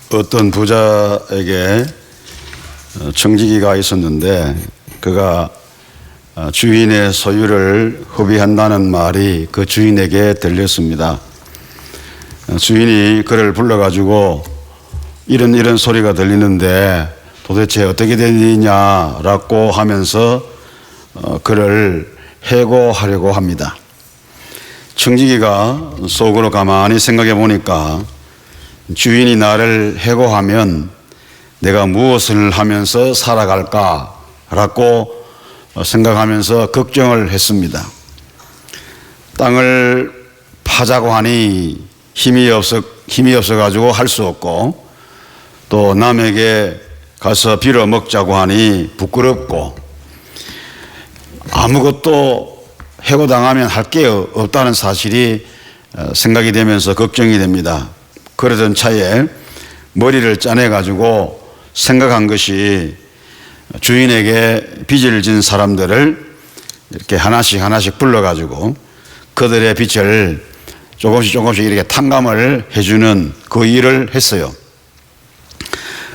어떤 부자에게 청지기가 있었는데 그가 주인의 소유를 허비한다는 말이 그 주인에게 들렸습니다. 주인이 그를 불러가지고 이런 소리가 들리는데 도대체 어떻게 된 일이냐라고 하면서 그를 해고하려고 합니다. 청지기가 속으로 가만히 생각해 보니까 주인이 나를 해고하면 내가 무엇을 하면서 살아갈까라고 생각하면서 걱정을 했습니다. 땅을 파자고 하니 힘이 없어가지고 할 수 없고, 또 남에게 가서 빌어 먹자고 하니 부끄럽고, 아무것도 해고당하면 할 게 없다는 사실이 생각이 되면서 걱정이 됩니다. 그러던 차에 머리를 짜내가지고 생각한 것이 주인에게 빚을 진 사람들을 이렇게 하나씩 불러가지고 그들의 빚을 조금씩 이렇게 탕감을 해주는 그 일을 했어요.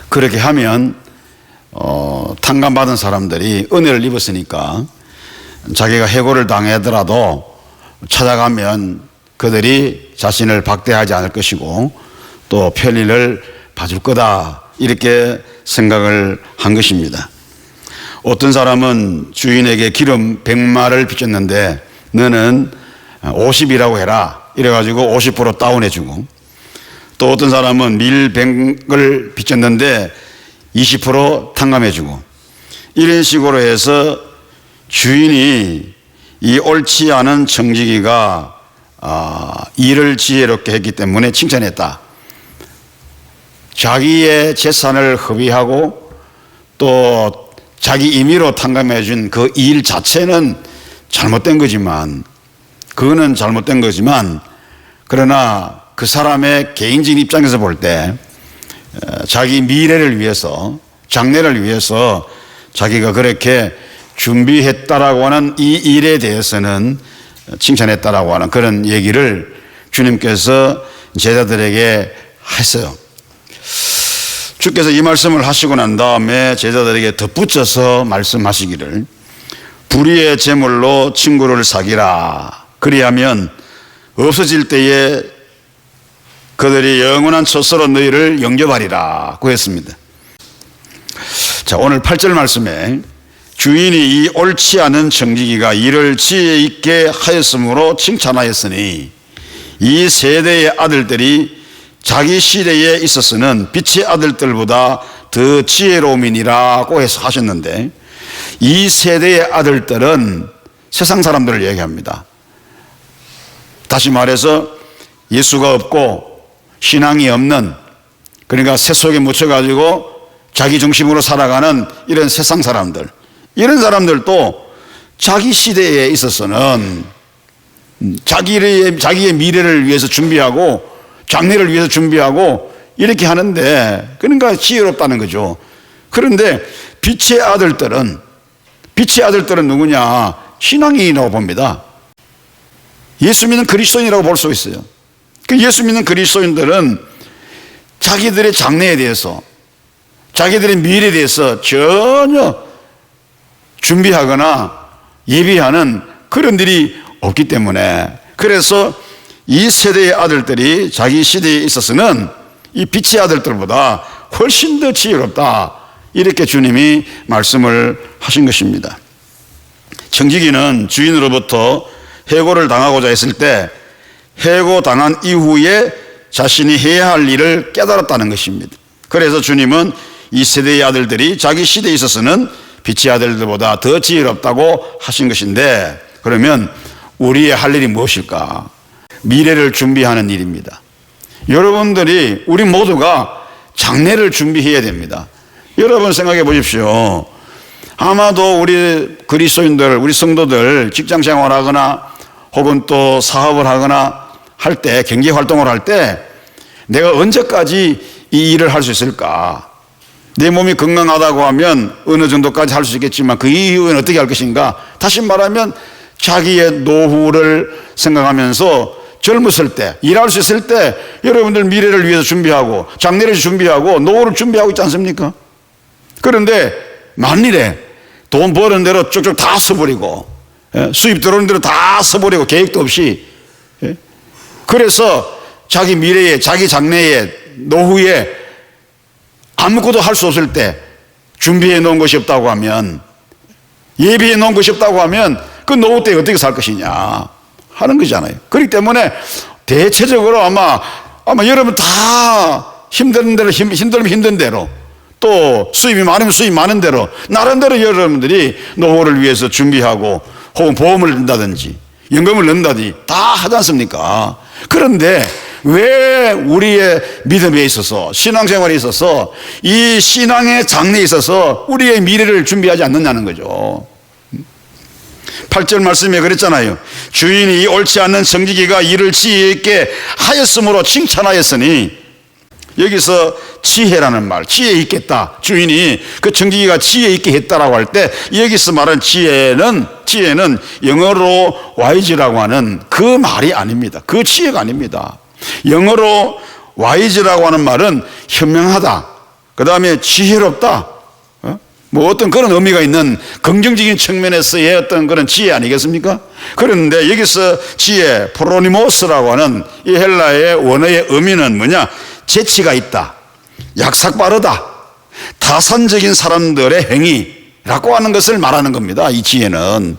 그렇게 하면 탕감받은 사람들이 은혜를 입었으니까 자기가 해고를 당하더라도 찾아가면 그들이 자신을 박대하지 않을 것이고 또 편리를 봐줄 거다, 이렇게 생각을 한 것입니다. 어떤 사람은 주인에게 기름 100마를 빚졌는데 너는 50이라고 해라 이래가지고 50% 다운해주고, 또 어떤 사람은 밀 100을 빚졌는데 20% 탕감해주고, 이런 식으로 해서 주인이 이 옳지 않은 청지기가 일을 지혜롭게 했기 때문에 칭찬했다. 자기의 재산을 허비하고 또 자기 임의로 탕감해 준 그 일 자체는 잘못된 거지만, 그러나 그 사람의 개인적인 입장에서 볼 때 자기 미래를 위해서, 장래를 위해서 자기가 그렇게 준비했다라고 하는 이 일에 대해서는 칭찬했다라고 하는 그런 얘기를 주님께서 제자들에게 했어요. 주께서 이 말씀을 하시고 난 다음에 제자들에게 덧붙여서 말씀하시기를, 불의의 재물로 친구를 사귀라. 그리하면 없어질 때에 그들이 영원한 처소로 너희를 영접하리라고 했습니다. 자, 오늘 8절 말씀에 주인이 이 옳지 않은 청지기가 일을 지혜 있게 하였으므로 칭찬하였으니 이 세대의 아들들이 자기 시대에 있어서는 빛의 아들들보다 더 지혜로움이니라고 해서 하셨는데, 이 세대의 아들들은 세상 사람들을 얘기합니다. 다시 말해서 예수가 없고 신앙이 없는, 그러니까 새 속에 묻혀가지고 자기 중심으로 살아가는 이런 세상 사람들, 이런 사람들도 자기 시대에 있어서는 자기의 미래를 위해서 준비하고 장래를 위해서 준비하고 이렇게 하는데, 그러니까 지혜롭다는 거죠. 그런데 빛의 아들들은 누구냐? 신앙인이라고 봅니다. 예수 믿는 그리스도인이라고 볼 수 있어요. 그 예수 믿는 그리스도인들은 자기들의 장래에 대해서, 자기들의 미래에 대해서 전혀 준비하거나 예비하는 그런 일이 없기 때문에, 그래서 이 세대의 아들들이 자기 시대에 있어서는 이 빛의 아들들보다 훨씬 더 지혜롭다, 이렇게 주님이 말씀을 하신 것입니다. 청지기는 주인으로부터 해고를 당하고자 했을 때 해고당한 이후에 자신이 해야 할 일을 깨달았다는 것입니다. 그래서 주님은 이 세대의 아들들이 자기 시대에 있어서는 빛의 아들들보다 더 지혜롭다고 하신 것인데, 그러면 우리의 할 일이 무엇일까? 미래를 준비하는 일입니다. 여러분들이, 우리 모두가 장래를 준비해야 됩니다. 여러분 생각해 보십시오. 아마도 우리 그리스도인들, 우리 성도들 직장 생활하거나 혹은 또 사업을 하거나 할 때, 경제 활동을 할 때 내가 언제까지 이 일을 할 수 있을까? 내 몸이 건강하다고 하면 어느 정도까지 할 수 있겠지만 그 이후에는 어떻게 할 것인가? 다시 말하면 자기의 노후를 생각하면서 젊었을 때, 일할 수 있을 때 여러분들 미래를 위해서 준비하고 장래를 준비하고 노후를 준비하고 있지 않습니까? 그런데 만일에 돈 버는 대로 쭉쭉 다 써버리고 수입 들어오는 대로 다 써버리고 계획도 없이, 그래서 자기 미래에, 자기 장래에, 노후에 아무것도 할 수 없을 때 준비해 놓은 것이 없다고 하면, 예비해 놓은 것이 없다고 하면 그 노후 때 어떻게 살 것이냐 하는 거잖아요. 그렇기 때문에 대체적으로 아마 여러분 다 힘든 대로, 힘들면 힘든 대로, 또 수입이 많으면 수입 많은 대로 나름대로 여러분들이 노후를 위해서 준비하고 혹은 보험을 넣는다든지 연금을 넣는다든지 다 하지 않습니까? 그런데 왜 우리의 믿음에 있어서, 신앙생활에 있어서, 이 신앙의 장래에 있어서 우리의 미래를 준비하지 않느냐는 거죠. 8절 말씀에 그랬잖아요. 주인이 옳지 않는 청지기가 이를 지혜 있게 하였으므로 칭찬하였으니, 여기서 지혜라는 말, 지혜 있겠다, 주인이 그 청지기가 지혜 있게 했다라고 할 때 여기서 말하는 지혜는 영어로 wise라고 하는 그 말이 아닙니다. 그 지혜가 아닙니다. 영어로 wise라고 하는 말은 현명하다, 그 다음에 지혜롭다, 뭐 어떤 그런 의미가 있는 긍정적인 측면에서의 어떤 그런 지혜 아니겠습니까? 그런데 여기서 지혜, 프로니모스라고 하는 이 헬라의 원어의 의미는 뭐냐? 재치가 있다, 약삭 빠르다, 타산적인 사람들의 행위라고 하는 것을 말하는 겁니다. 이 지혜는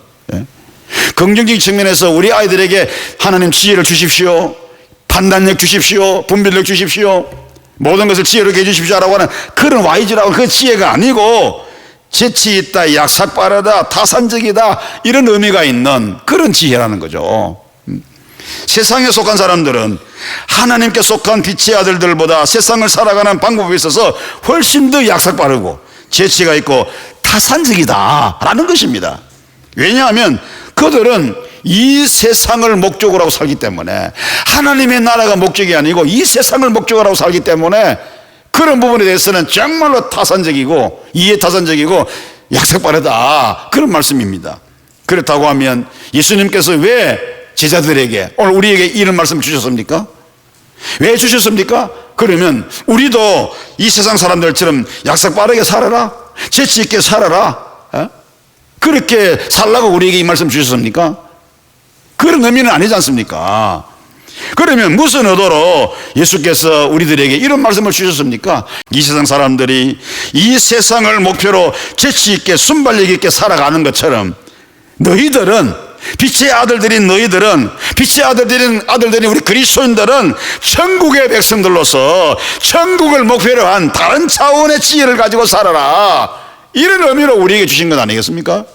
긍정적인 측면에서 우리 아이들에게 하나님 지혜를 주십시오, 판단력 주십시오, 분별력 주십시오, 모든 것을 지혜롭게 해주십시오라고 하는 그런 와이즈라고 그 지혜가 아니고, 재치 있다, 약삭 빠르다, 타산적이다, 이런 의미가 있는 그런 지혜라는 거죠. 세상에 속한 사람들은 하나님께 속한 빛의 아들들보다 세상을 살아가는 방법에 있어서 훨씬 더 약삭 빠르고 재치가 있고 타산적이다라는 것입니다. 왜냐하면 그들은 이 세상을 목적으로 하고 살기 때문에, 하나님의 나라가 목적이 아니고 이 세상을 목적으로 하고 살기 때문에 그런 부분에 대해서는 정말로 타산적이고 이해타산적이고 약삭 빠르다, 그런 말씀입니다. 그렇다고 하면 예수님께서 왜 제자들에게 오늘 우리에게 이런 말씀을 주셨습니까? 왜 주셨습니까? 그러면 우리도 이 세상 사람들처럼 약삭 빠르게 살아라, 재치 있게 살아라, 그렇게 살라고 우리에게 이 말씀 주셨습니까? 그런 의미는 아니지 않습니까? 그러면 무슨 의도로 예수께서 우리들에게 이런 말씀을 주셨습니까? 이 세상 사람들이 이 세상을 목표로 재치 있게 순발력 있게 살아가는 것처럼 너희들은, 빛의 아들들인 너희들은, 빛의 아들들인 우리 그리스도인들은 천국의 백성들로서 천국을 목표로 한 다른 차원의 지혜를 가지고 살아라, 이런 의미로 우리에게 주신 것 아니겠습니까?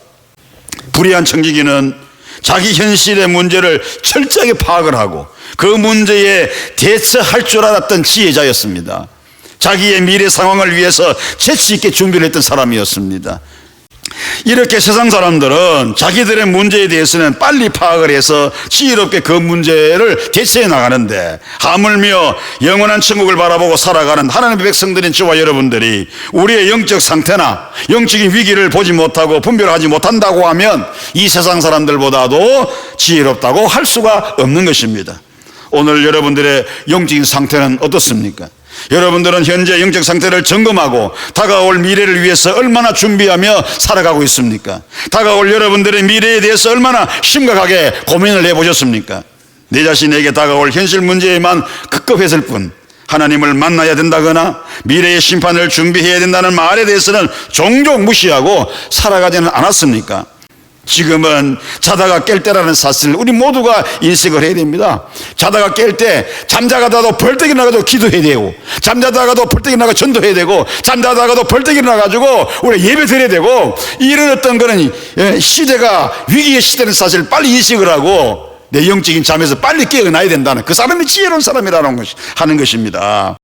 불의한 청지기는 자기 현실의 문제를 철저하게 파악을 하고 그 문제에 대처할 줄 알았던 지혜자였습니다. 자기의 미래 상황을 위해서 재치 있게 준비를 했던 사람이었습니다. 이렇게 세상 사람들은 자기들의 문제에 대해서는 빨리 파악을 해서 지혜롭게 그 문제를 대처해 나가는데, 하물며 영원한 천국을 바라보고 살아가는 하나님의 백성들인 저와 여러분들이 우리의 영적 상태나 영적인 위기를 보지 못하고 분별하지 못한다고 하면 이 세상 사람들보다도 지혜롭다고 할 수가 없는 것입니다. 오늘 여러분들의 영적인 상태는 어떻습니까? 여러분들은 현재 영적 상태를 점검하고 다가올 미래를 위해서 얼마나 준비하며 살아가고 있습니까? 다가올 여러분들의 미래에 대해서 얼마나 심각하게 고민을 해보셨습니까? 내 자신에게 다가올 현실 문제에만 급급했을 뿐, 하나님을 만나야 된다거나 미래의 심판을 준비해야 된다는 말에 대해서는 종종 무시하고 살아가지는 않았습니까? 지금은 자다가 깰 때라는 사실을 우리 모두가 인식을 해야 됩니다. 자다가 깰 때 잠자다가도 벌떡 일어나가지고 기도해야 되고, 잠자다가도 벌떡 일어나가 전도해야 되고, 잠자다가도 벌떡 일어나가지고 우리 예배 드려야 되고, 이런 어떤 그런 시대가 위기의 시대는 사실 빨리 인식을 하고 내 영적인 잠에서 빨리 깨어나야 된다는, 그 사람이 지혜로운 사람이라는 하는 것입니다.